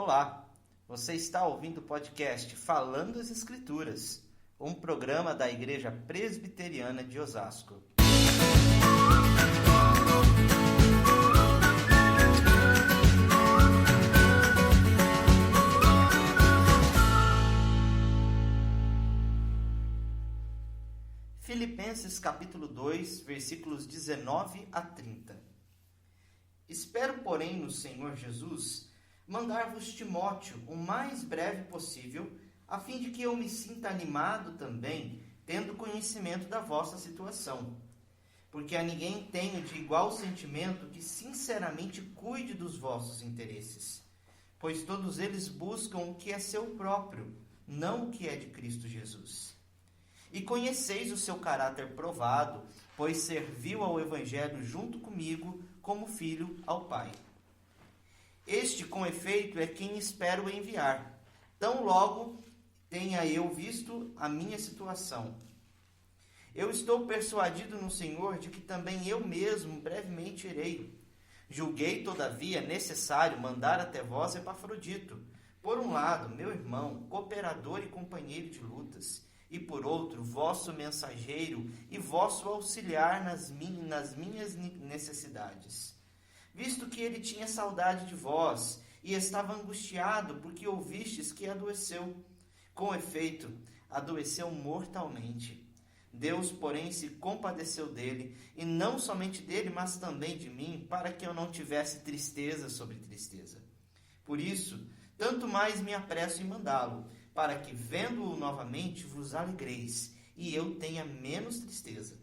Olá, você está ouvindo o podcast Falando as Escrituras, um programa da Igreja Presbiteriana de Osasco. Filipenses capítulo 2, versículos 19 a 30. Espero, porém, no Senhor Jesus, mandar-vos Timóteo o mais breve possível, a fim de que eu me sinta animado também, tendo conhecimento da vossa situação. Porque a ninguém tenho de igual sentimento que sinceramente cuide dos vossos interesses, pois todos eles buscam o que é seu próprio, não o que é de Cristo Jesus. E conheceis o seu caráter provado, pois serviu ao Evangelho junto comigo como filho ao Pai. Este, com efeito, é quem espero enviar, tão logo tenha eu visto a minha situação. Eu estou persuadido no Senhor de que também eu mesmo brevemente irei. Julguei, todavia, necessário mandar até vós Epafrodito, por um lado, meu irmão, cooperador e companheiro de lutas, e por outro, vosso mensageiro e vosso auxiliar nas minhas necessidades. Visto que ele tinha saudade de vós, e estava angustiado, porque ouvistes que adoeceu. Com efeito, adoeceu mortalmente. Deus, porém, se compadeceu dele, e não somente dele, mas também de mim, para que eu não tivesse tristeza sobre tristeza. Por isso, tanto mais me apresso em mandá-lo, para que, vendo-o novamente, vos alegreis, e eu tenha menos tristeza.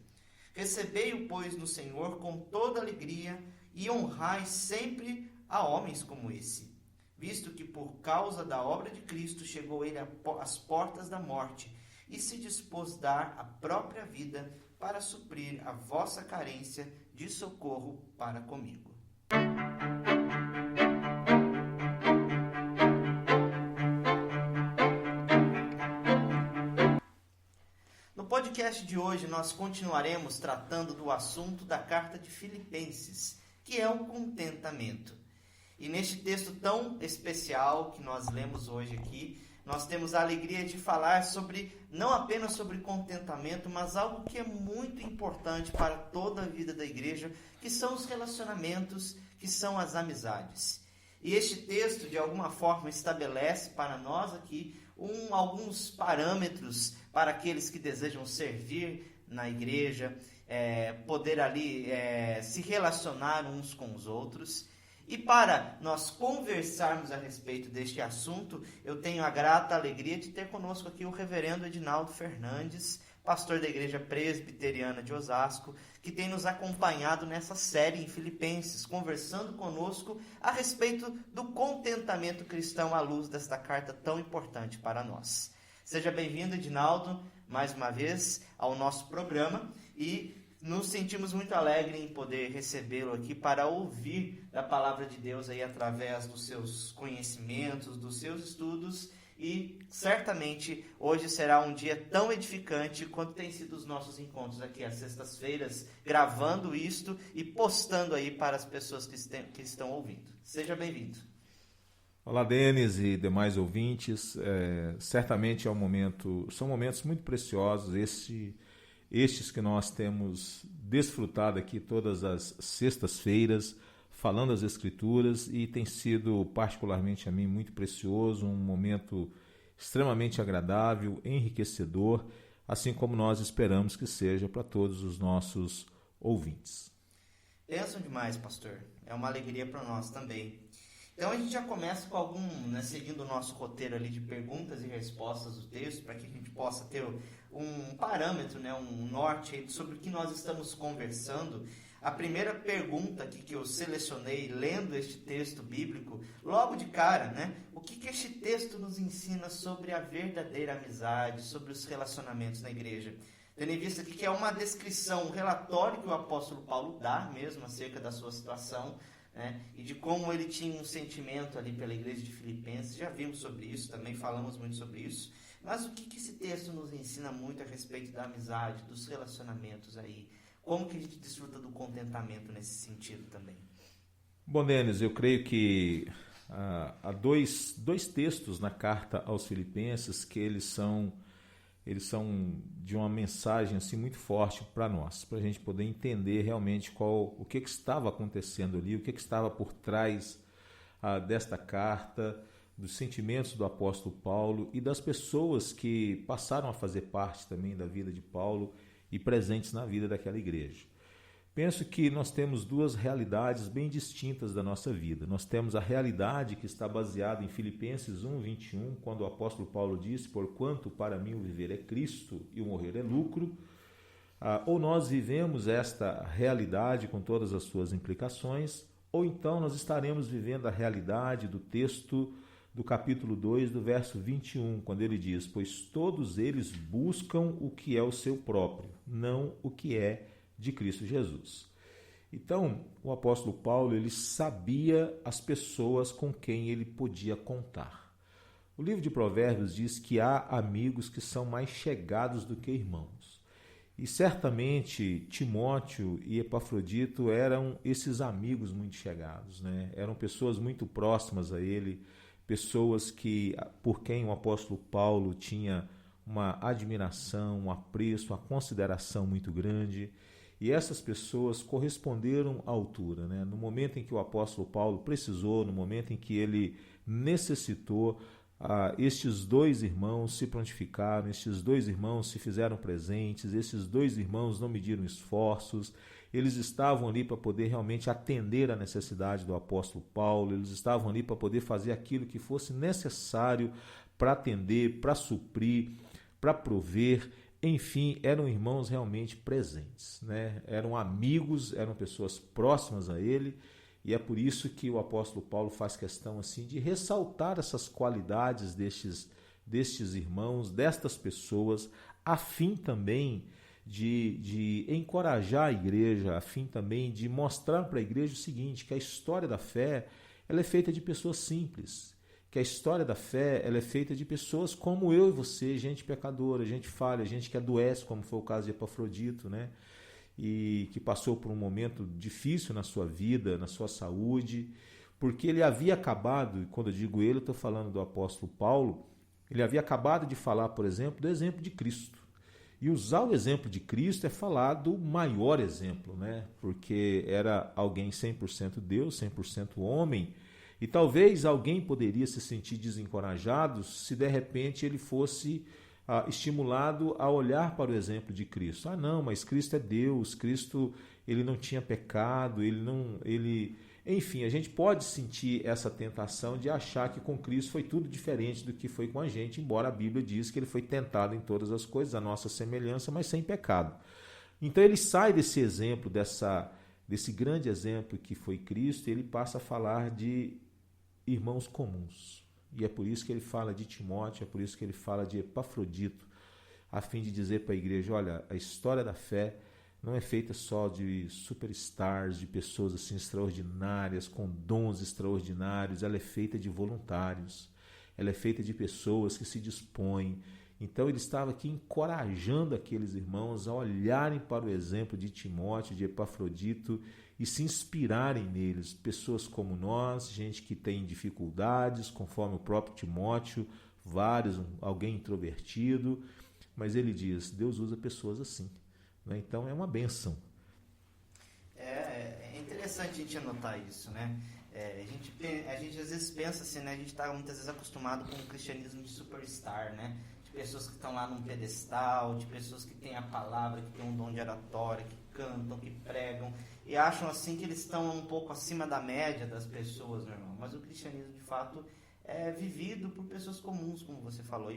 Recebei-o, pois, no Senhor com toda alegria, e honrai sempre a homens como esse, visto que por causa da obra de Cristo chegou ele às portas da morte, e se dispôs dar a própria vida para suprir a vossa carência de socorro para comigo. No podcast de hoje, nós continuaremos tratando do assunto da carta de Filipenses, que é o contentamento. E neste texto tão especial que nós lemos hoje aqui, nós temos a alegria de falar não apenas sobre contentamento, mas algo que é muito importante para toda a vida da igreja, que são os relacionamentos, que são as amizades. E este texto, de alguma forma, estabelece para nós aqui alguns parâmetros para aqueles que desejam servir na igreja, poder ali se relacionar uns com os outros. E para nós conversarmos a respeito deste assunto, eu tenho a grata alegria de ter conosco aqui o reverendo Edinaldo Fernandes, pastor da Igreja Presbiteriana de Osasco, que tem nos acompanhado nessa série em Filipenses, conversando conosco a respeito do contentamento cristão à luz desta carta tão importante para nós. Seja bem-vindo, Edinaldo, mais uma vez ao nosso programa, e nos sentimos muito alegres em poder recebê-lo aqui para ouvir da palavra de Deus aí através dos seus conhecimentos, dos seus estudos, e certamente hoje será um dia tão edificante quanto tem sido os nossos encontros aqui às sextas-feiras, gravando isto e postando aí para as pessoas que estão ouvindo. Seja bem-vindo. Olá, Denis e demais ouvintes. Certamente são momentos muito preciosos, estes que nós temos desfrutado aqui todas as sextas-feiras, falando as Escrituras, e tem sido particularmente a mim muito precioso, um momento extremamente agradável, enriquecedor, assim como nós esperamos que seja para todos os nossos ouvintes. Pensam demais, pastor. É uma alegria para nós também. Então a gente já começa com seguindo o nosso roteiro ali de perguntas e respostas do texto, para que a gente possa ter um parâmetro, um norte sobre o que nós estamos conversando. A primeira pergunta aqui que eu selecionei lendo este texto bíblico, logo de cara, o que este texto nos ensina sobre a verdadeira amizade, sobre os relacionamentos na igreja? Tendo em vista aqui que é uma descrição, um relatório que o apóstolo Paulo dá mesmo acerca da sua situação, e de como ele tinha um sentimento ali pela igreja de Filipenses. Já vimos sobre isso, também falamos muito sobre isso. Mas o que esse texto nos ensina muito a respeito da amizade, dos relacionamentos aí? Como que a gente desfruta do contentamento nesse sentido também? Bom, Denis, eu creio que há dois textos na carta aos Filipenses que eles são de uma mensagem assim muito forte para nós, para a gente poder entender realmente o que estava acontecendo ali, o que estava por trás desta carta, dos sentimentos do apóstolo Paulo e das pessoas que passaram a fazer parte também da vida de Paulo e presentes na vida daquela igreja. Penso que nós temos duas realidades bem distintas da nossa vida. Nós temos a realidade que está baseada em Filipenses 1:21, quando o apóstolo Paulo diz: porquanto para mim o viver é Cristo e o morrer é lucro. Ou nós vivemos esta realidade com todas as suas implicações, ou então nós estaremos vivendo a realidade do texto do capítulo 2, do verso 21, quando ele diz: pois todos eles buscam o que é o seu próprio, não o que é de Cristo Jesus. Então, o apóstolo Paulo, ele sabia as pessoas com quem ele podia contar. O livro de Provérbios diz que há amigos que são mais chegados do que irmãos. E certamente Timóteo e Epafrodito eram esses amigos muito chegados, né? Eram pessoas muito próximas a ele, pessoas por quem o apóstolo Paulo tinha uma admiração, um apreço, uma consideração muito grande. E essas pessoas corresponderam à altura, né? No momento em que o apóstolo Paulo precisou, no momento em que ele necessitou, estes dois irmãos se prontificaram, estes dois irmãos se fizeram presentes, esses dois irmãos não mediram esforços, eles estavam ali para poder realmente atender à necessidade do apóstolo Paulo, eles estavam ali para poder fazer aquilo que fosse necessário para atender, para suprir, para prover. Enfim, eram irmãos realmente presentes, né? Eram amigos, eram pessoas próximas a ele, e é por isso que o apóstolo Paulo faz questão assim de ressaltar essas qualidades destes irmãos, destas pessoas, a fim também de encorajar a igreja, a fim também de mostrar para a igreja o seguinte, que a história da fé ela é feita de pessoas simples, que a história da fé ela é feita de pessoas como eu e você, gente pecadora, gente falha, gente que adoece, como foi o caso de Epafrodito, né? E que passou por um momento difícil na sua vida, na sua saúde, porque ele havia acabado, e quando eu digo ele, eu estou falando do apóstolo Paulo, ele havia acabado de falar, por exemplo, do exemplo de Cristo. E usar o exemplo de Cristo é falar do maior exemplo, né? Porque era alguém 100% Deus, 100% homem, e talvez alguém poderia se sentir desencorajado se de repente ele fosse estimulado a olhar para o exemplo de Cristo. Não, mas Cristo é Deus, Cristo ele não tinha pecado, enfim, a gente pode sentir essa tentação de achar que com Cristo foi tudo diferente do que foi com a gente, embora a Bíblia diz que ele foi tentado em todas as coisas, a nossa semelhança, mas sem pecado. Então ele sai desse exemplo, desse grande exemplo que foi Cristo, e ele passa a falar de irmãos comuns. E é por isso que ele fala de Timóteo, é por isso que ele fala de Epafrodito, a fim de dizer para a igreja, olha, a história da fé não é feita só de superstars, de pessoas assim extraordinárias, com dons extraordinários, ela é feita de voluntários, ela é feita de pessoas que se dispõem. Então ele estava aqui encorajando aqueles irmãos a olharem para o exemplo de Timóteo, de Epafrodito e se inspirarem neles, pessoas como nós, gente que tem dificuldades, conforme o próprio Timóteo, alguém introvertido, mas ele diz, Deus usa pessoas assim, né? Então é uma bênção. É interessante a gente anotar isso, né? A gente às vezes pensa assim, né? A gente está muitas vezes acostumado com o cristianismo de superstar, né? De pessoas que estão lá num pedestal, de pessoas que têm a palavra, que têm um dom de oratória, que cantam, que pregam, e acham assim que eles estão um pouco acima da média das pessoas, meu irmão. Mas o cristianismo, de fato, é vivido por pessoas comuns, como você falou.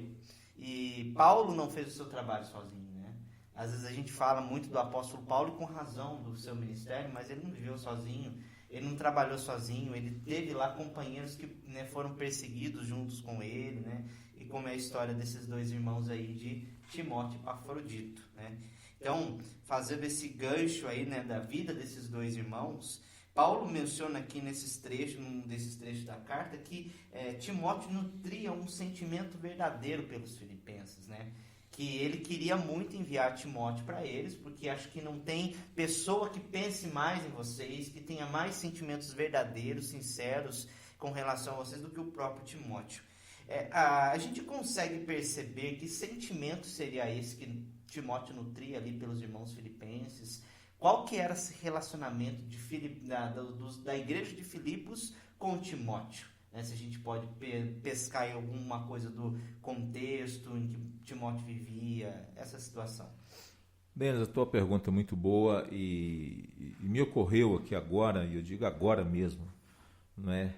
E Paulo não fez o seu trabalho sozinho, né? Às vezes a gente fala muito do apóstolo Paulo e com razão do seu ministério, mas ele não viveu sozinho, ele não trabalhou sozinho, ele teve lá companheiros que, né, foram perseguidos juntos com ele, né? E como é a história desses dois irmãos aí de Timóteo e Epafrodito, né? Então, fazendo esse gancho aí, né, da vida desses dois irmãos, Paulo menciona aqui num desses trechos da carta, que Timóteo nutria um sentimento verdadeiro pelos filipenses, né? Que ele queria muito enviar Timóteo para eles, porque acho que não tem pessoa que pense mais em vocês, que tenha mais sentimentos verdadeiros, sinceros, com relação a vocês do que o próprio Timóteo. A gente consegue perceber que sentimento seria esse que Timóteo nutria ali pelos irmãos filipenses? Qual que era esse relacionamento da igreja de Filipos com Timóteo? Se a gente pode pescar aí alguma coisa do contexto em que Timóteo vivia, essa situação. Denis, a tua pergunta é muito boa e me ocorreu aqui agora, e eu digo agora mesmo, né?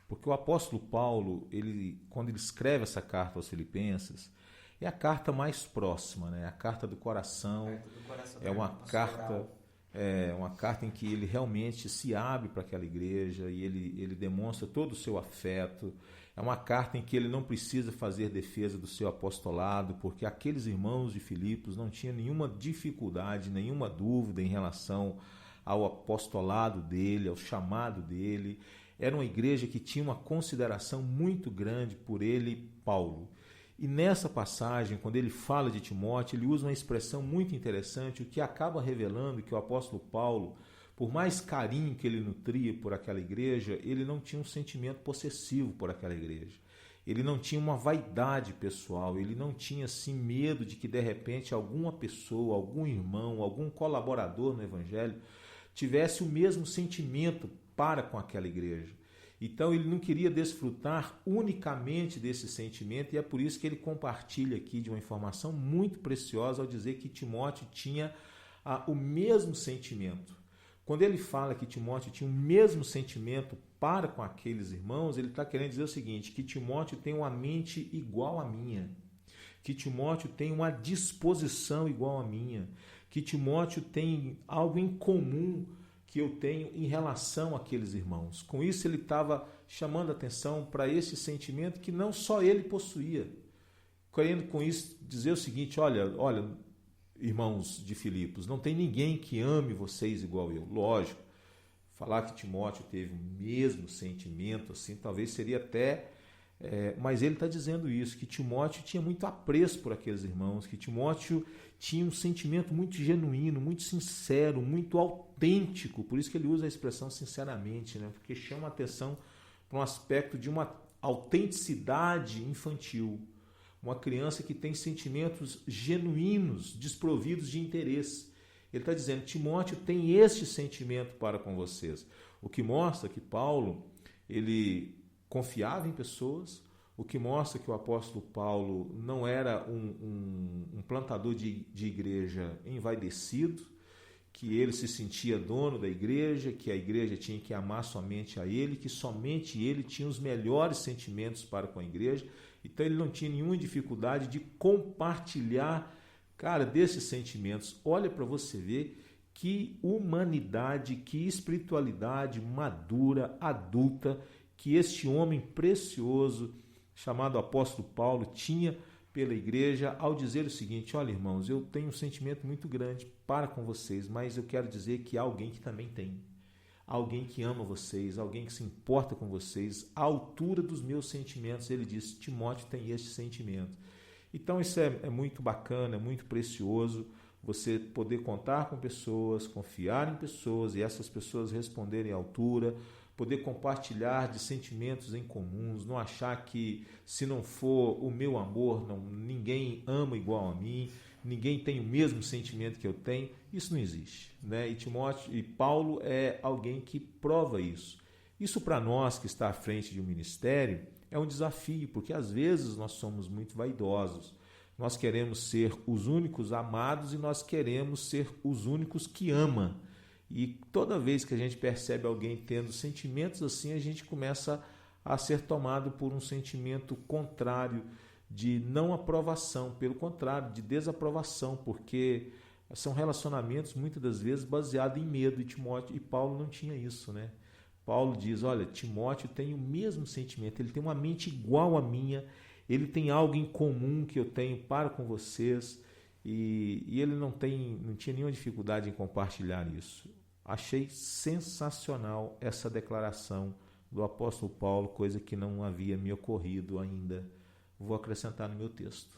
Porque o apóstolo Paulo, quando ele escreve essa carta aos Filipenses, é a carta mais próxima, né? A carta do coração, é uma carta em que ele realmente se abre para aquela igreja e ele demonstra todo o seu afeto. É uma carta em que ele não precisa fazer defesa do seu apostolado, porque aqueles irmãos de Filipos não tinham nenhuma dificuldade, nenhuma dúvida em relação ao apostolado dele, ao chamado dele. Era uma igreja que tinha uma consideração muito grande por ele, Paulo. E nessa passagem, quando ele fala de Timóteo, ele usa uma expressão muito interessante, o que acaba revelando que o apóstolo Paulo, por mais carinho que ele nutria por aquela igreja, ele não tinha um sentimento possessivo por aquela igreja. Ele não tinha uma vaidade pessoal, ele não tinha assim medo de que de repente alguma pessoa, algum irmão, algum colaborador no evangelho tivesse o mesmo sentimento para com aquela igreja. Então ele não queria desfrutar unicamente desse sentimento, e é por isso que ele compartilha aqui de uma informação muito preciosa ao dizer que Timóteo tinha o mesmo sentimento. Quando ele fala que Timóteo tinha o mesmo sentimento para com aqueles irmãos, ele está querendo dizer o seguinte, que Timóteo tem uma mente igual à minha, que Timóteo tem uma disposição igual à minha, que Timóteo tem algo em comum que eu tenho em relação àqueles irmãos. Com isso ele estava chamando a atenção para esse sentimento que não só ele possuía, querendo com isso dizer o seguinte, olha, irmãos de Filipos, não tem ninguém que ame vocês igual eu. Lógico, falar que Timóteo teve o mesmo sentimento, assim, talvez seria até... mas ele está dizendo isso, que Timóteo tinha muito apreço por aqueles irmãos, que Timóteo tinha um sentimento muito genuíno, muito sincero, muito autêntico, por isso que ele usa a expressão sinceramente, né? Porque chama a atenção para um aspecto de uma autenticidade infantil, uma criança que tem sentimentos genuínos, desprovidos de interesse. Ele está dizendo, Timóteo tem este sentimento para com vocês, o que mostra que Paulo, ele confiava em pessoas, o que mostra que o apóstolo Paulo não era um plantador de igreja envaidecido, que ele se sentia dono da igreja, que a igreja tinha que amar somente a ele, que somente ele tinha os melhores sentimentos para com a igreja. Então ele não tinha nenhuma dificuldade de compartilhar, desses sentimentos. Olha para você ver que humanidade, que espiritualidade madura, adulta, que este homem precioso, chamado apóstolo Paulo, tinha pela igreja ao dizer o seguinte, olha irmãos, eu tenho um sentimento muito grande para com vocês, mas eu quero dizer que há alguém que também tem, alguém que ama vocês, alguém que se importa com vocês, à altura dos meus sentimentos. Ele diz, Timóteo tem este sentimento. Então isso é muito bacana, é muito precioso, você poder contar com pessoas, confiar em pessoas e essas pessoas responderem à altura, poder compartilhar de sentimentos em comuns, não achar que se não for o meu amor, ninguém ama igual a mim, ninguém tem o mesmo sentimento que eu tenho. Isso não existe, né? E Paulo é alguém que prova isso. Isso para nós que está à frente de um ministério é um desafio, porque às vezes nós somos muito vaidosos. Nós queremos ser os únicos amados e nós queremos ser os únicos que ama. E toda vez que a gente percebe alguém tendo sentimentos assim, a gente começa a ser tomado por um sentimento contrário, de não aprovação, pelo contrário, de desaprovação, porque são relacionamentos muitas das vezes baseados em medo, e Timóteo e Paulo não tinha isso, né? Paulo diz, olha, Timóteo tem o mesmo sentimento, ele tem uma mente igual à minha, ele tem algo em comum que eu tenho para com vocês, e ele não tinha nenhuma dificuldade em compartilhar isso. Achei sensacional essa declaração do apóstolo Paulo, coisa que não havia me ocorrido ainda. Vou acrescentar no meu texto.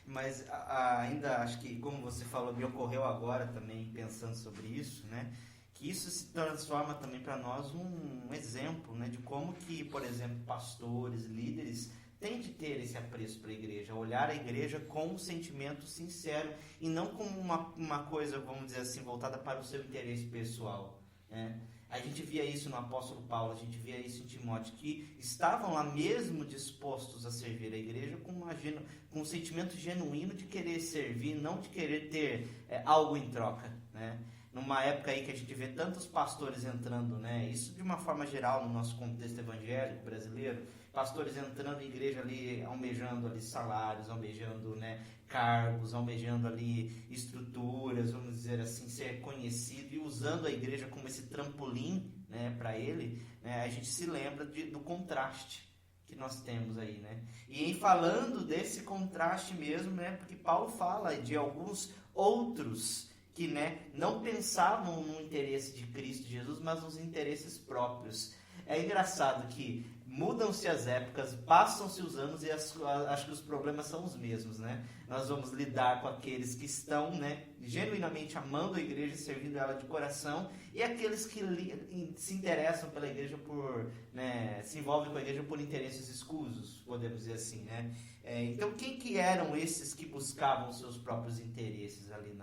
Mas ainda acho que, como você falou, me ocorreu agora também, pensando sobre isso, né? que isso se transforma também para nós um exemplo, né, de como que, por exemplo, pastores, líderes têm de ter esse apreço para a igreja, olhar a igreja com um sentimento sincero e não como uma coisa, vamos dizer assim, voltada para o seu interesse pessoal, né? A gente via isso no apóstolo Paulo, a gente via isso em Timóteo, que estavam lá mesmo dispostos a servir a igreja com um sentimento genuíno de querer servir, não de querer ter algo em troca, né? Numa época aí que a gente vê tantos pastores entrando, né? Isso de uma forma geral no nosso contexto evangélico brasileiro, pastores entrando em igreja ali, almejando ali salários, almejando, né, cargos, almejando ali estruturas, vamos dizer assim, ser conhecido e usando a igreja como esse trampolim, né, para ele, né, a gente se lembra do contraste que nós temos aí, né? E em falando desse contraste mesmo, né, porque Paulo fala de alguns outros que, né, não pensavam no interesse de Cristo Jesus, mas nos interesses próprios. É engraçado que mudam-se as épocas, passam-se os anos e acho que os problemas são os mesmos, né? Nós vamos lidar com aqueles que estão, né, genuinamente amando a igreja e servindo ela de coração, e aqueles que se interessam pela igreja né, se envolvem com a igreja por interesses escusos, podemos dizer assim, né? Então, quem que eram esses que buscavam os seus próprios interesses ali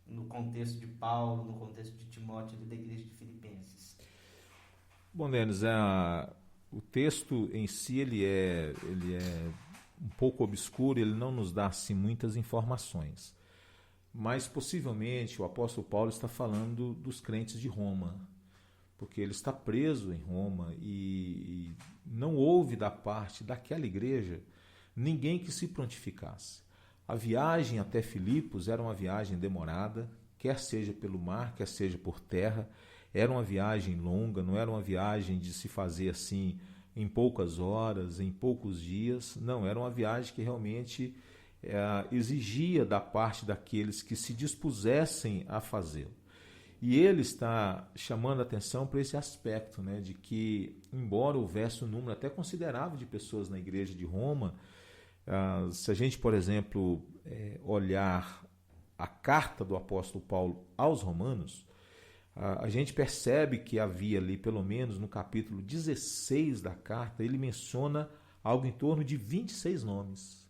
no contexto de Paulo, no contexto de Timóteo e da igreja de Filipenses? Bom, Denis, o texto em si ele é um pouco obscuro, ele não nos dá assim, muitas informações. Mas possivelmente o apóstolo Paulo está falando dos crentes de Roma, porque ele está preso em Roma e não houve da parte daquela igreja ninguém que se prontificasse. A viagem até Filipos era uma viagem demorada, quer seja pelo mar, quer seja por terra. Era uma viagem longa, não era uma viagem de se fazer assim em poucas horas, em poucos dias. Não, era uma viagem que realmente exigia da parte daqueles que se dispusessem a fazê-lo. E ele está chamando a atenção para esse aspecto, né, de que, embora houvesse um número até considerável de pessoas na igreja de Roma, se a gente, por exemplo, olhar a carta do apóstolo Paulo aos Romanos, a gente percebe que havia ali, pelo menos no capítulo 16 da carta, ele menciona algo em torno de 26 nomes.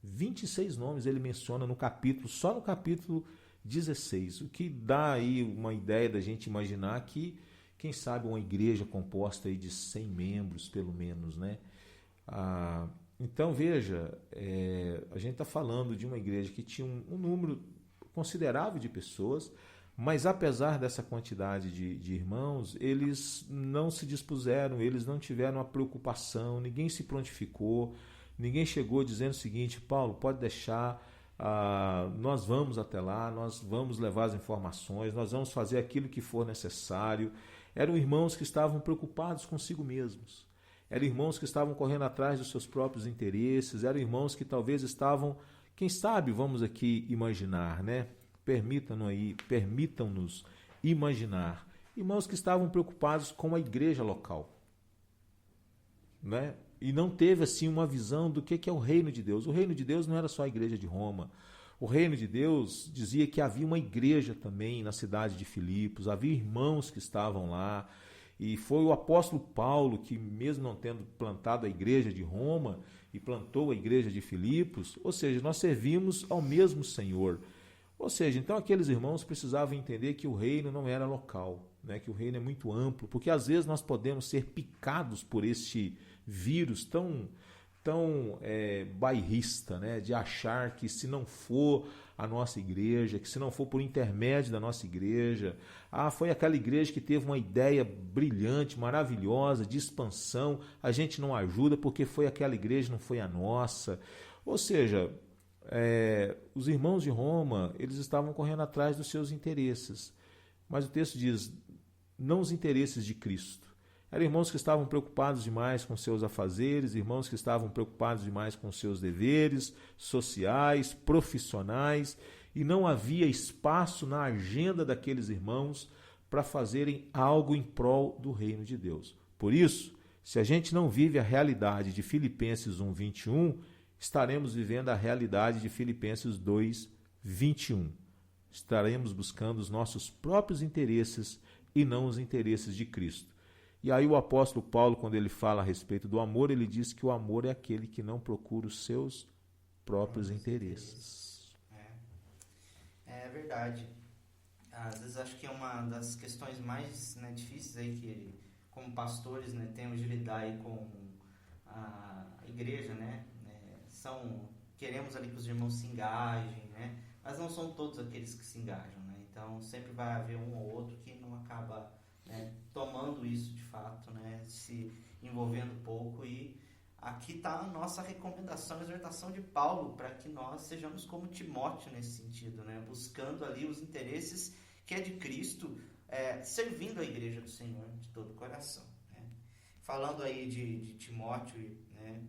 26 nomes ele menciona no capítulo, só no capítulo 16, o que dá aí uma ideia da gente imaginar que, quem sabe, uma igreja composta aí de 100 membros, pelo menos, né? Então, veja, a gente está falando de uma igreja que tinha um número considerável de pessoas, mas apesar dessa quantidade de irmãos, eles não se dispuseram, eles não tiveram a preocupação, ninguém se prontificou, ninguém chegou dizendo o seguinte: Paulo, pode deixar, nós vamos até lá, nós vamos levar as informações, nós vamos fazer aquilo que for necessário. Eram irmãos que estavam preocupados consigo mesmos, eram irmãos que estavam correndo atrás dos seus próprios interesses, eram irmãos que talvez estavam, quem sabe, vamos aqui imaginar, né? Permitam-nos imaginar, irmãos que estavam preocupados com a igreja local, né? E não teve assim uma visão do que é o reino de Deus. O reino de Deus não era só a igreja de Roma. O reino de Deus dizia que havia uma igreja também na cidade de Filipos, havia irmãos que estavam lá, e foi o apóstolo Paulo que, mesmo não tendo plantado a igreja de Roma, e plantou a igreja de Filipos, ou seja, nós servimos ao mesmo Senhor. Ou seja, então aqueles irmãos precisavam entender que o reino não era local, né? Que o reino é muito amplo, porque às vezes nós podemos ser picados por este vírus tão bairrista, né? De achar que se não for a nossa igreja, que se não for por intermédio da nossa igreja, foi aquela igreja que teve uma ideia brilhante, maravilhosa, de expansão, a gente não ajuda porque foi aquela igreja, não foi a nossa. Ou seja, os irmãos de Roma, eles estavam correndo atrás dos seus interesses, mas o texto diz, não os interesses de Cristo. Eram irmãos que estavam preocupados demais com seus afazeres, irmãos que estavam preocupados demais com seus deveres sociais, profissionais, e não havia espaço na agenda daqueles irmãos para fazerem algo em prol do reino de Deus. Por isso, se a gente não vive a realidade de Filipenses 1:21, estaremos vivendo a realidade de Filipenses 2:21. estaremos buscando os nossos próprios interesses e não os interesses de Cristo. E aí o apóstolo Paulo, quando ele fala a respeito do amor, ele diz que o amor é aquele que não procura os seus próprios interesses. É verdade. Às vezes acho que é uma das questões mais, né, difíceis aí que, como pastores, né, temos de lidar aí com a igreja, né? Queremos ali que os irmãos se engajem, né? Mas não são todos aqueles que se engajam, né? Então sempre vai haver um ou outro que não acaba, né, tomando isso de fato, né, se envolvendo pouco. E aqui está a nossa recomendação, a exortação de Paulo para que nós sejamos como Timóteo nesse sentido, né, buscando ali os interesses que é de Cristo, servindo a igreja do Senhor de todo o coração, né. Falando aí de Timóteo, né,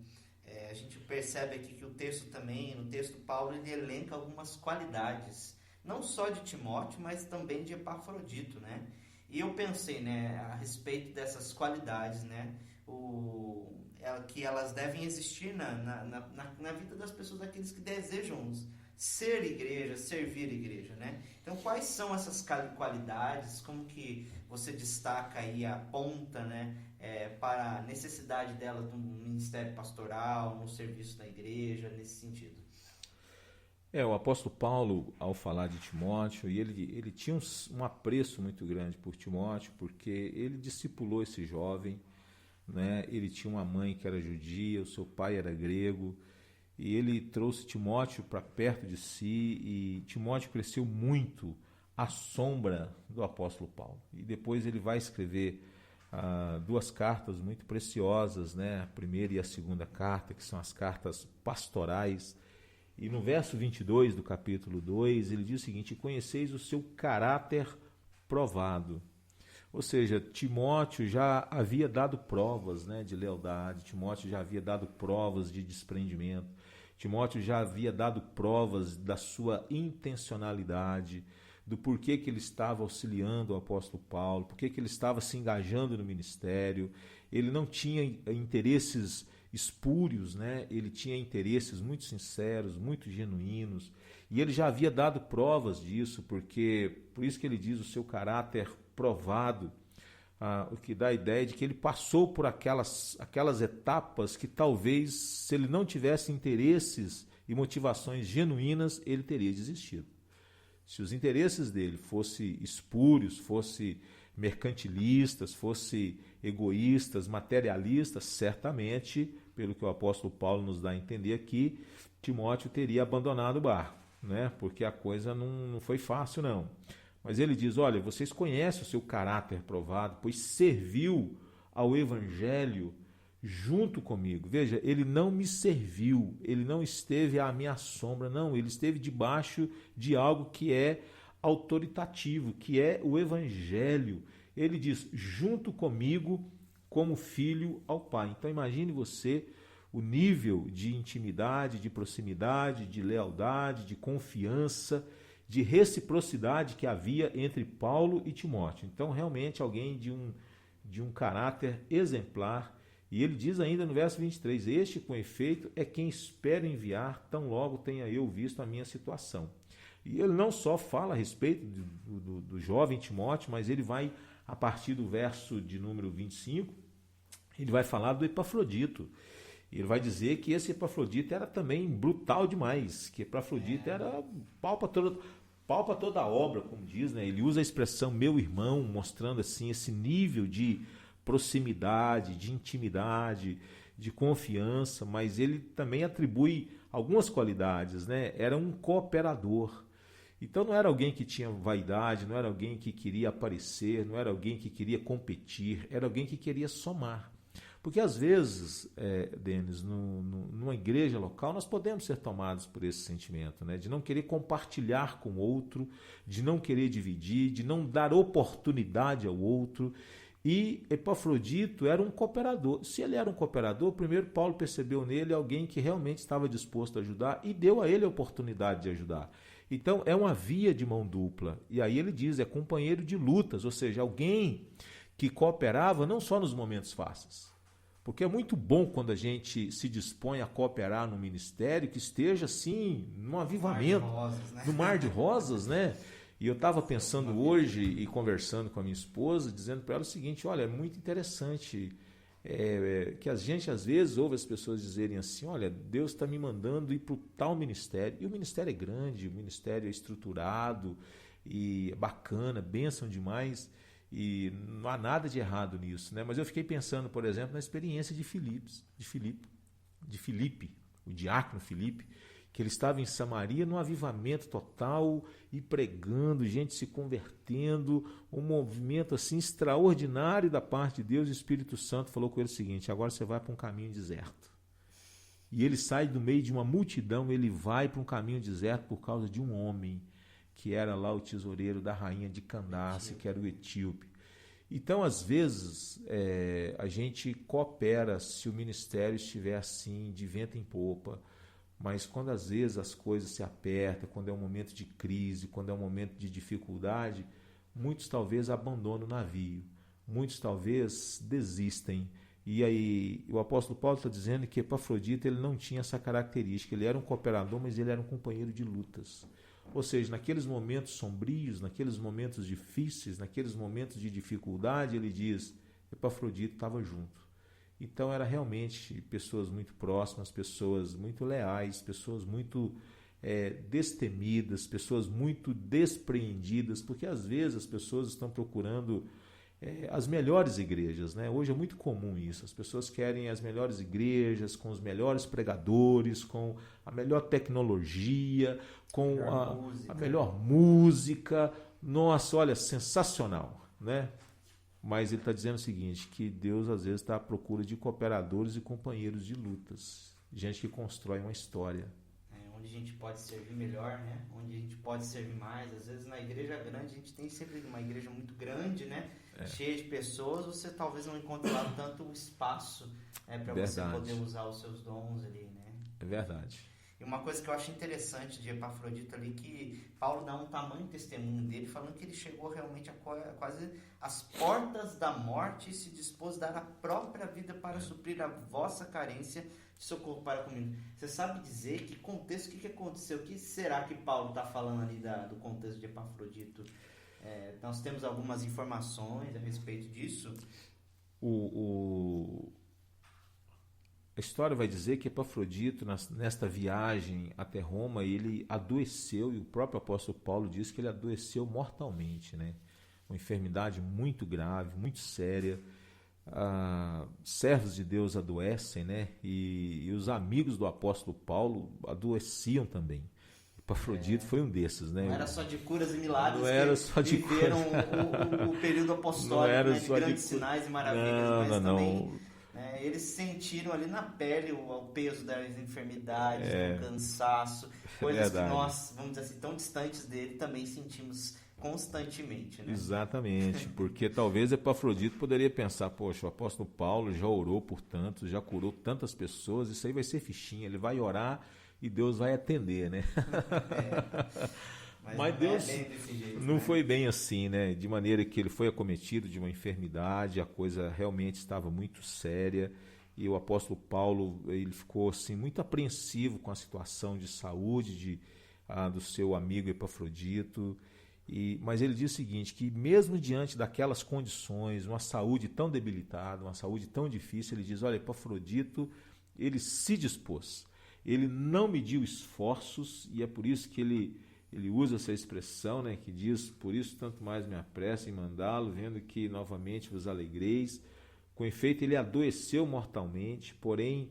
a gente percebe aqui que o texto também, no texto Paulo, ele elenca algumas qualidades, não só de Timóteo, mas também de Epafrodito, né? E eu pensei, né, a respeito dessas qualidades, né, que elas devem existir na vida das pessoas, daqueles que desejam ser igreja, servir igreja, né? Então, quais são essas qualidades? Como que você destaca aí, aponta, né, para a necessidade dela no ministério pastoral, no serviço da igreja, nesse sentido? O apóstolo Paulo, ao falar de Timóteo, e ele tinha um apreço muito grande por Timóteo, porque ele discipulou esse jovem, né? Ele tinha uma mãe que era judia, o seu pai era grego, e ele trouxe Timóteo para perto de si, e Timóteo cresceu muito à sombra do apóstolo Paulo. E depois ele vai escrever duas cartas muito preciosas, né? A primeira e a segunda carta, que são as cartas pastorais. E no verso 22 do capítulo 2, ele diz o seguinte: conheceis o seu caráter provado. Ou seja, Timóteo já havia dado provas, né, de lealdade, Timóteo já havia dado provas de desprendimento, Timóteo já havia dado provas da sua intencionalidade, do porquê que ele estava auxiliando o apóstolo Paulo, porquê que ele estava se engajando no ministério. Ele não tinha interesses espúrios, né? Ele tinha interesses muito sinceros, muito genuínos, e ele já havia dado provas disso, porque por isso que ele diz o seu caráter provado, o que dá a ideia de que ele passou por aquelas etapas que talvez, se ele não tivesse interesses e motivações genuínas, ele teria desistido. Se os interesses dele fossem espúrios, fossem mercantilistas, fossem egoístas, materialistas, certamente, pelo que o apóstolo Paulo nos dá a entender aqui, Timóteo teria abandonado o barco, né? Porque a coisa não foi fácil, não. Mas ele diz: olha, vocês conhecem o seu caráter provado, pois serviu ao evangelho junto comigo. Veja, ele não me serviu, ele não esteve à minha sombra, não, ele esteve debaixo de algo que é autoritativo, que é o evangelho. Ele diz: junto comigo, como filho ao Pai. Então imagine você o nível de intimidade, de proximidade, de lealdade, de confiança, de reciprocidade que havia entre Paulo e Timóteo. Então realmente alguém de um caráter exemplar. E ele diz ainda no verso 23, este com efeito é quem espero enviar, tão logo tenha eu visto a minha situação. E ele não só fala a respeito do jovem Timóteo, mas ele vai, a partir do verso de número 25, ele vai falar do Epafrodito. Ele vai dizer que esse Epafrodito era também brutal demais, que Epafrodito era pau para toda a obra, como diz, né? Ele usa a expressão meu irmão, mostrando assim esse nível de proximidade, de intimidade, de confiança, mas ele também atribui algumas qualidades, né? Era um cooperador. Então não era alguém que tinha vaidade, não era alguém que queria aparecer, não era alguém que queria competir, era alguém que queria somar. Porque às vezes, Denis, numa igreja local, nós podemos ser tomados por esse sentimento, né? De não querer compartilhar com o outro, de não querer dividir, de não dar oportunidade ao outro. E Epafrodito era um cooperador. Se ele era um cooperador, primeiro Paulo percebeu nele alguém que realmente estava disposto a ajudar e deu a ele a oportunidade de ajudar. Então é uma via de mão dupla. E aí ele diz, é companheiro de lutas, ou seja, alguém que cooperava não só nos momentos fáceis, Porque é muito bom quando a gente se dispõe a cooperar no ministério que esteja assim, num avivamento, no mar de rosas, né? E eu estava pensando hoje e conversando com a minha esposa, dizendo para ela o seguinte: olha, é muito interessante que a gente às vezes ouve as pessoas dizerem assim: olha, Deus está me mandando ir para o tal ministério. E o ministério é grande, o ministério é estruturado e é bacana, bênção demais. E não há nada de errado nisso, né? Mas eu fiquei pensando, por exemplo, na experiência de Filipe, o diácono Filipe, que ele estava em Samaria num avivamento total e pregando, gente se convertendo, um movimento assim extraordinário da parte de Deus. E o Espírito Santo falou com ele o seguinte: agora você vai para um caminho deserto. E ele sai do meio de uma multidão, ele vai para um caminho deserto por causa de um homem que era lá o tesoureiro da rainha de Candace, que era o etíope. Então, às vezes, a gente coopera se o ministério estiver assim, de vento em popa, mas quando às vezes as coisas se apertam, quando é um momento de crise, quando é um momento de dificuldade, muitos talvez abandonam o navio, muitos talvez desistem. E aí o apóstolo Paulo está dizendo que Epafrodito ele não tinha essa característica, ele era um cooperador, mas ele era um companheiro de lutas. Ou seja, naqueles momentos sombrios, naqueles momentos difíceis, naqueles momentos de dificuldade, ele diz, Epafrodito estava junto. Então, era realmente pessoas muito próximas, pessoas muito leais, pessoas muito destemidas, pessoas muito despreendidas, porque às vezes as pessoas estão procurando as melhores igrejas, né? Hoje é muito comum isso, as pessoas querem as melhores igrejas, com os melhores pregadores, com a melhor tecnologia, com a melhor música. Nossa, olha, sensacional, né? Mas ele está dizendo o seguinte, que Deus às vezes está à procura de cooperadores e companheiros de lutas, gente que constrói uma história. Onde a gente pode servir melhor, né? Onde a gente pode servir mais. Às vezes na igreja grande, a gente tem sempre uma igreja muito grande, né? Cheia de pessoas, você talvez não encontre lá tanto espaço para você poder usar os seus dons ali, né? É verdade. E uma coisa que eu acho interessante de Epafrodito ali, que Paulo dá um tamanho testemunho dele, falando que ele chegou realmente a quase as portas da morte e se dispôs a dar a própria vida para suprir a vossa carência de socorro para comigo. Você sabe dizer que contexto, o que aconteceu? O que será que Paulo está falando ali do contexto de Epafrodito? Nós temos algumas informações a respeito disso. A história vai dizer que Epafrodito, nesta viagem até Roma, ele adoeceu, e o próprio apóstolo Paulo diz que ele adoeceu mortalmente, né? Uma enfermidade muito grave, muito séria. Servos de Deus adoecem, né? E os amigos do apóstolo Paulo adoeciam também. Epafrodito foi um desses, né? Não era só de curas e milagres, não era só de viveram o período apostólico, né, de grandes sinais e maravilhas, mas também eles sentiram ali na pele o peso das enfermidades, o cansaço, coisas que nós, vamos dizer assim, tão distantes dele, também sentimos constantemente, né? Exatamente, porque talvez Epafrodito poderia pensar, poxa, o apóstolo Paulo já orou por tantos, já curou tantas pessoas, isso aí vai ser fichinha, ele vai orar e Deus vai atender, né? Mas Deus não foi bem assim, né? De maneira que ele foi acometido de uma enfermidade, a coisa realmente estava muito séria, e o apóstolo Paulo ele ficou assim, muito apreensivo com a situação de saúde do seu amigo Epafrodito. Mas ele diz o seguinte, que mesmo diante daquelas condições, uma saúde tão debilitada, uma saúde tão difícil, ele diz, olha, Epafrodito, ele se dispôs, ele não mediu esforços, e é por isso que ele usa essa expressão, né, que diz, por isso tanto mais me apresso em mandá-lo, vendo que novamente vos alegreis. Com efeito, ele adoeceu mortalmente, porém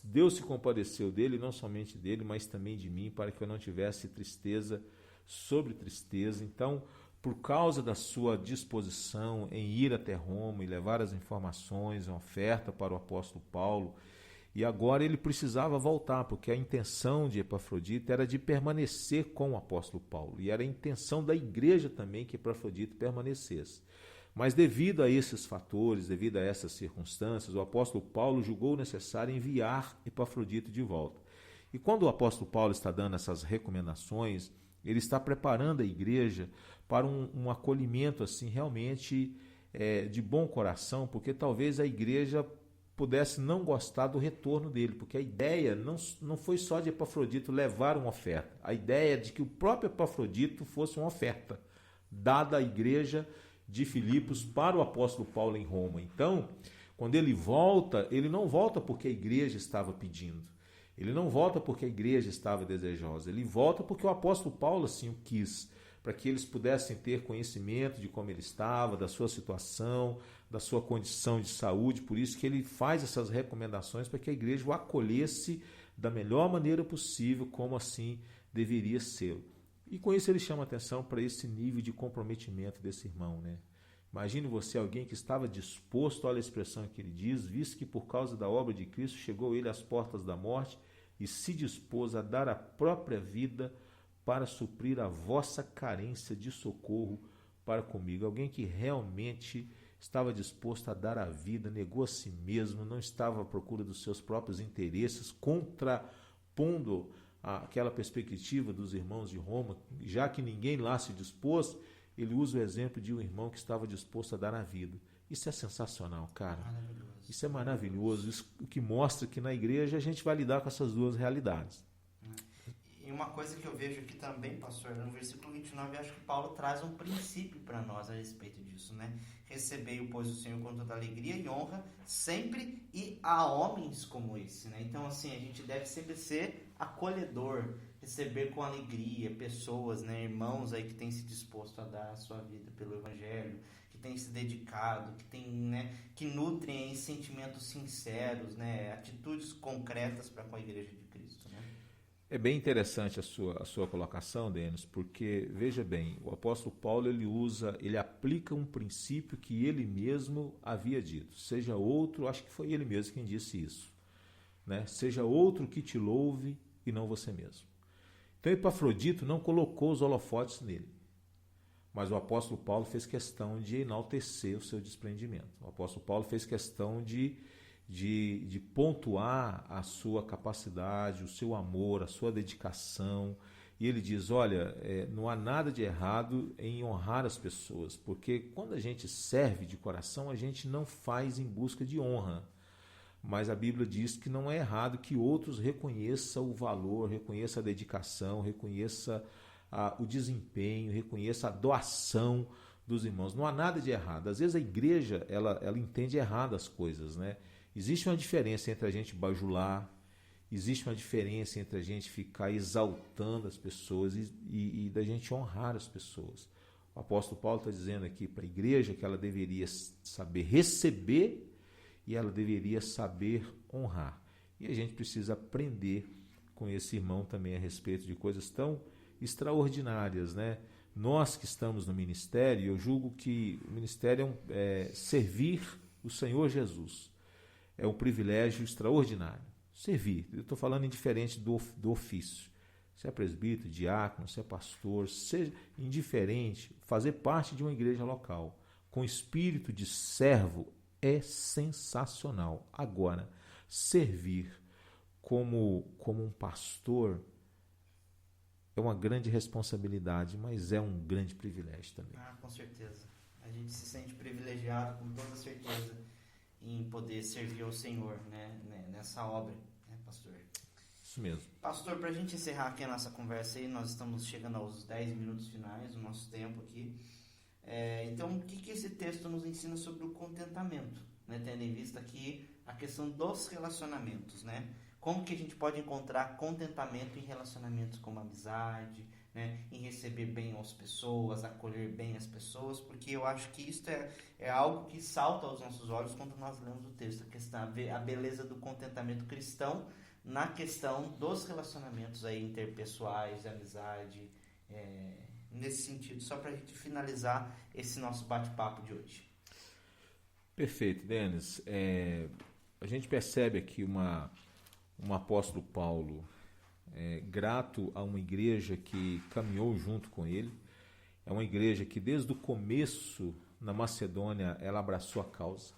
Deus se compadeceu dele, não somente dele, mas também de mim, para que eu não tivesse tristeza sobre tristeza. Então, por causa da sua disposição em ir até Roma e levar as informações, uma oferta para o apóstolo Paulo, e agora ele precisava voltar, porque a intenção de Epafrodito era de permanecer com o apóstolo Paulo, e era a intenção da igreja também que Epafrodito permanecesse. Mas devido a esses fatores, devido a essas circunstâncias, o apóstolo Paulo julgou necessário enviar Epafrodito de volta. E quando o apóstolo Paulo está dando essas recomendações, ele está preparando a igreja para um acolhimento assim realmente de bom coração, porque talvez a igreja pudesse não gostar do retorno dele, porque a ideia não foi só de Epafrodito levar uma oferta, a ideia é de que o próprio Epafrodito fosse uma oferta dada à igreja de Filipos para o apóstolo Paulo em Roma. Então, quando ele volta, ele não volta porque a igreja estava pedindo, ele não volta porque a igreja estava desejosa, ele volta porque o apóstolo Paulo assim o quis, para que eles pudessem ter conhecimento de como ele estava, da sua situação, da sua condição de saúde. Por isso que ele faz essas recomendações para que a igreja o acolhesse da melhor maneira possível, como assim deveria ser. E com isso ele chama atenção para esse nível de comprometimento desse irmão, né? Imagine você, alguém que estava disposto, olha a expressão que ele diz, visto que por causa da obra de Cristo chegou ele às portas da morte e se dispôs a dar a própria vida para suprir a vossa carência de socorro para comigo. Alguém que realmente estava disposto a dar a vida, negou a si mesmo, não estava à procura dos seus próprios interesses, contrapondo aquela perspectiva dos irmãos de Roma, já que ninguém lá se dispôs, ele usa o exemplo de um irmão que estava disposto a dar a vida. Isso é sensacional, cara. Isso é maravilhoso. Isso que mostra que na igreja a gente vai lidar com essas duas realidades. E uma coisa que eu vejo aqui também, pastor, no versículo 29, acho que Paulo traz um princípio para nós a respeito disso, né? Recebei, pois, o Senhor com toda alegria e honra, sempre e a homens como esse, né? Então, assim, a gente deve sempre ser acolhedor, receber com alegria pessoas, né? Irmãos aí que têm se disposto a dar a sua vida pelo Evangelho, que têm se dedicado, que têm, né? Que nutrem aí sentimentos sinceros, né? Atitudes concretas para com a igreja de Cristo, né? É bem interessante a sua colocação, Denis, porque, veja bem, o apóstolo Paulo ele aplica um princípio que ele mesmo havia dito. Seja outro, acho que foi ele mesmo quem disse isso, né? Seja outro que te louve e não você mesmo. Então, Epafrodito não colocou os holofotes nele, mas o apóstolo Paulo fez questão de enaltecer o seu desprendimento. O apóstolo Paulo fez questão de pontuar a sua capacidade, o seu amor, a sua dedicação. E ele diz, olha, não há nada de errado em honrar as pessoas, porque quando a gente serve de coração, a gente não faz em busca de honra. Mas a Bíblia diz que não é errado que outros reconheçam o valor, reconheçam a dedicação, reconheçam o desempenho, reconheçam a doação dos irmãos. Não há nada de errado. Às vezes a igreja ela entende errado as coisas, né? Existe uma diferença entre a gente bajular, existe uma diferença entre a gente ficar exaltando as pessoas e da gente honrar as pessoas. O apóstolo Paulo está dizendo aqui para a igreja que ela deveria saber receber e ela deveria saber honrar. E a gente precisa aprender com esse irmão também a respeito de coisas tão extraordinárias, né? Nós que estamos no ministério, eu julgo que o ministério é servir o Senhor Jesus. É um privilégio extraordinário. Servir, eu estou falando indiferente do ofício. Se é presbítero, diácono, se é pastor, seja indiferente, fazer parte de uma igreja local, com espírito de servo, é sensacional. Agora, servir como um pastor é uma grande responsabilidade, mas é um grande privilégio também. Com certeza. A gente se sente privilegiado, com toda certeza, em poder servir ao Senhor, né, nessa obra, né, pastor? Isso mesmo. Pastor, para a gente encerrar aqui a nossa conversa aí, nós estamos chegando aos 10 minutos finais do nosso tempo aqui. Então, o que esse texto nos ensina sobre o contentamento, né, tendo em vista aqui a questão dos relacionamentos, né? Como que a gente pode encontrar contentamento em relacionamentos como amizade, né, em receber bem as pessoas, acolher bem as pessoas, porque eu acho que isso é algo que salta aos nossos olhos quando nós lemos o texto, a beleza do contentamento cristão na questão dos relacionamentos aí interpessoais, de amizade, nesse sentido, só para a gente finalizar esse nosso bate-papo de hoje. Perfeito, Denis. A gente percebe aqui um apóstolo Paulo grato a uma igreja que caminhou junto com ele. É uma igreja que desde o começo na Macedônia ela abraçou a causa,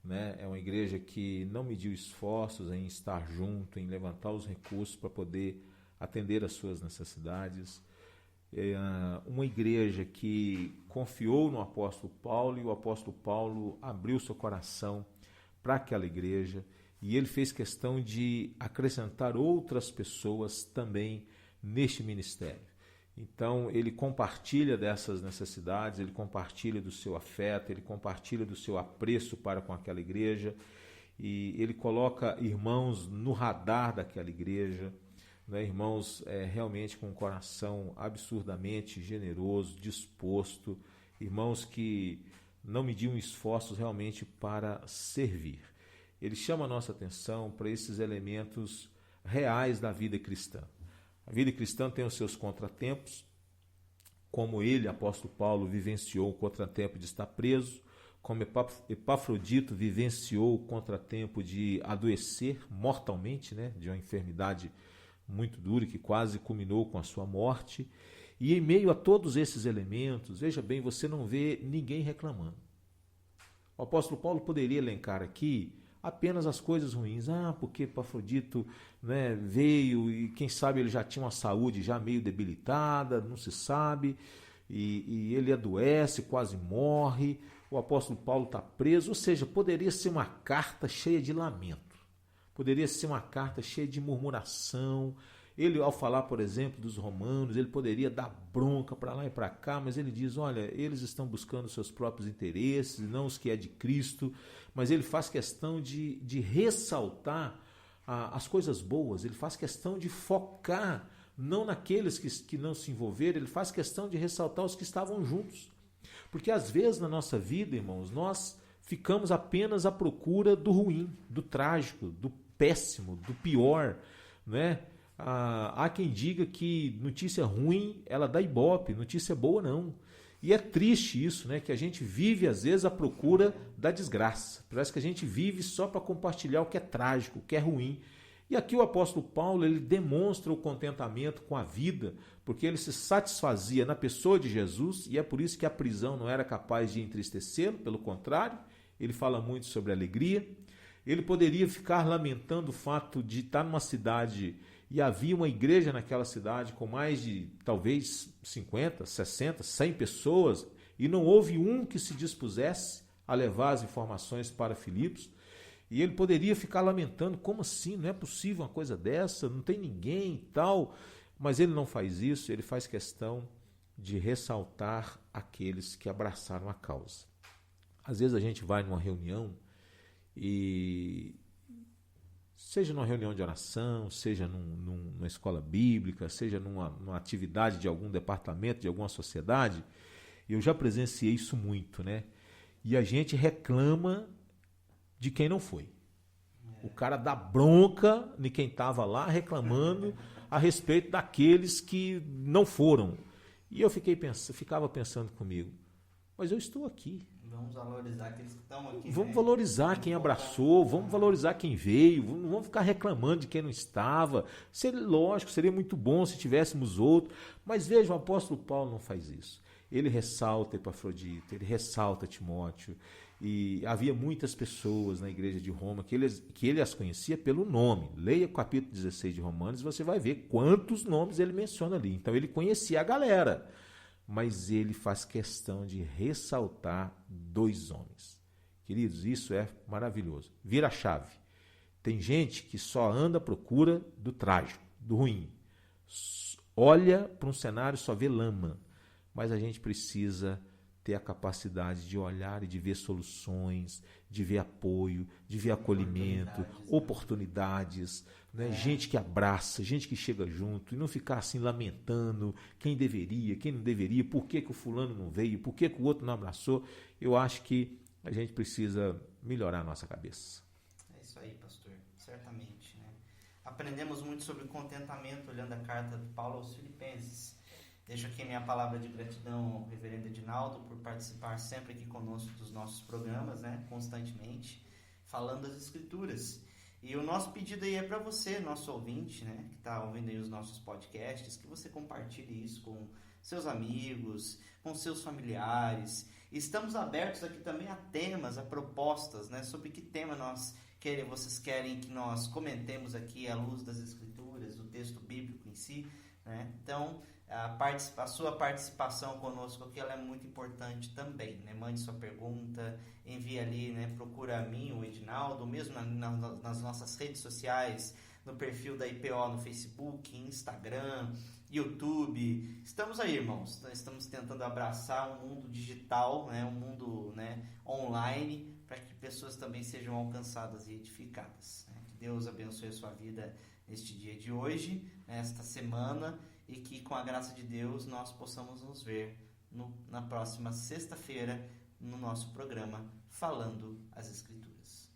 né? É uma igreja que não mediu esforços em estar junto, em levantar os recursos para poder atender às suas necessidades. Uma igreja que confiou no apóstolo Paulo e o apóstolo Paulo abriu seu coração para aquela igreja, e ele fez questão de acrescentar outras pessoas também neste ministério. Então, ele compartilha dessas necessidades, ele compartilha do seu afeto, ele compartilha do seu apreço para com aquela igreja, e ele coloca irmãos no radar daquela igreja, né? Irmãos realmente com um coração absurdamente generoso, disposto, irmãos que não mediam esforços realmente para servir. Ele chama a nossa atenção para esses elementos reais da vida cristã. A vida cristã tem os seus contratempos, como ele, apóstolo Paulo, vivenciou o contratempo de estar preso, como Epafrodito vivenciou o contratempo de adoecer mortalmente, né, de uma enfermidade muito dura que quase culminou com a sua morte. E em meio a todos esses elementos, veja bem, você não vê ninguém reclamando. O apóstolo Paulo poderia elencar aqui apenas as coisas ruins. Porque Epafrodito, né, veio e quem sabe ele já tinha uma saúde já meio debilitada, não se sabe, e ele adoece, quase morre, o apóstolo Paulo está preso, ou seja, poderia ser uma carta cheia de lamento, poderia ser uma carta cheia de murmuração. Ele, ao falar, por exemplo, dos romanos, ele poderia dar bronca para lá e para cá, mas ele diz, olha, eles estão buscando seus próprios interesses, não os que é de Cristo, mas ele faz questão de ressaltar as coisas boas, ele faz questão de focar não naqueles que não se envolveram, ele faz questão de ressaltar os que estavam juntos. Porque às vezes na nossa vida, irmãos, nós ficamos apenas à procura do ruim, do trágico, do péssimo, do pior, né? Há quem diga que notícia ruim, ela dá ibope, notícia boa não. E é triste isso, né? Que a gente vive às vezes à procura da desgraça. Parece que a gente vive só para compartilhar o que é trágico, o que é ruim. E aqui o apóstolo Paulo, ele demonstra o contentamento com a vida, porque ele se satisfazia na pessoa de Jesus, e é por isso que a prisão não era capaz de entristecê-lo, pelo contrário, ele fala muito sobre alegria. Ele poderia ficar lamentando o fato de estar numa cidade e havia uma igreja naquela cidade com mais de talvez 50, 60, 100 pessoas e não houve um que se dispusesse a levar as informações para Filipos. E ele poderia ficar lamentando, como assim? Não é possível uma coisa dessa, não tem ninguém e tal. Mas ele não faz isso, ele faz questão de ressaltar aqueles que abraçaram a causa. Às vezes a gente vai numa reunião e seja numa reunião de oração, seja numa escola bíblica, seja numa atividade de algum departamento, de alguma sociedade, eu já presenciei isso muito, né? E a gente reclama de quem não foi. O cara dá bronca de quem estava lá reclamando a respeito daqueles que não foram. E eu ficava pensando comigo, mas eu estou aqui. Vamos valorizar aqueles que estão aqui. Vamos valorizar quem abraçou, vamos valorizar quem veio, não vamos ficar reclamando de quem não estava. Lógico, seria muito bom se tivéssemos outro, mas veja, o apóstolo Paulo não faz isso. Ele ressalta Epafrodito, ele ressalta Timóteo, e havia muitas pessoas na igreja de Roma que ele as conhecia pelo nome. Leia o capítulo 16 de Romanos e você vai ver quantos nomes ele menciona ali. Então ele conhecia a galera, mas ele faz questão de ressaltar 2 homens. Queridos, isso é maravilhoso. Vira a chave. Tem gente que só anda à procura do trágico, do ruim. Olha para um cenário e só vê lama. Mas a gente precisa ter a capacidade de olhar e de ver soluções, de ver apoio, de ver acolhimento, oportunidades, né? Gente que abraça, gente que chega junto e não ficar assim lamentando quem deveria, quem não deveria, por que o fulano não veio, por que o outro não abraçou. Eu acho que a gente precisa melhorar a nossa cabeça. É isso aí, pastor, certamente, né? Aprendemos muito sobre contentamento olhando a carta de Paulo aos Filipenses. Deixo aqui minha palavra de gratidão ao reverendo Edinaldo por participar sempre aqui conosco dos nossos programas, né, constantemente, falando das Escrituras. E o nosso pedido aí é para você, nosso ouvinte, né, que está ouvindo aí os nossos podcasts, que você compartilhe isso com seus amigos, com seus familiares. Estamos abertos aqui também a temas, a propostas, né, sobre que tema vocês querem que nós comentemos aqui à luz das Escrituras, do texto bíblico em si, né? Então, a sua participação conosco aqui, ela é muito importante também, né? Mande sua pergunta, envie ali, né? Procura a mim, o Edinaldo, mesmo nas nossas redes sociais, no perfil da IPO no Facebook, Instagram, YouTube. Estamos aí, irmãos. Nós estamos tentando abraçar um mundo digital, né? Um mundo, né? Online, para que pessoas também sejam alcançadas e edificadas, né? Que Deus abençoe a sua vida neste dia de hoje, nesta semana, e que com a graça de Deus nós possamos nos ver na próxima sexta-feira no nosso programa Falando as Escrituras.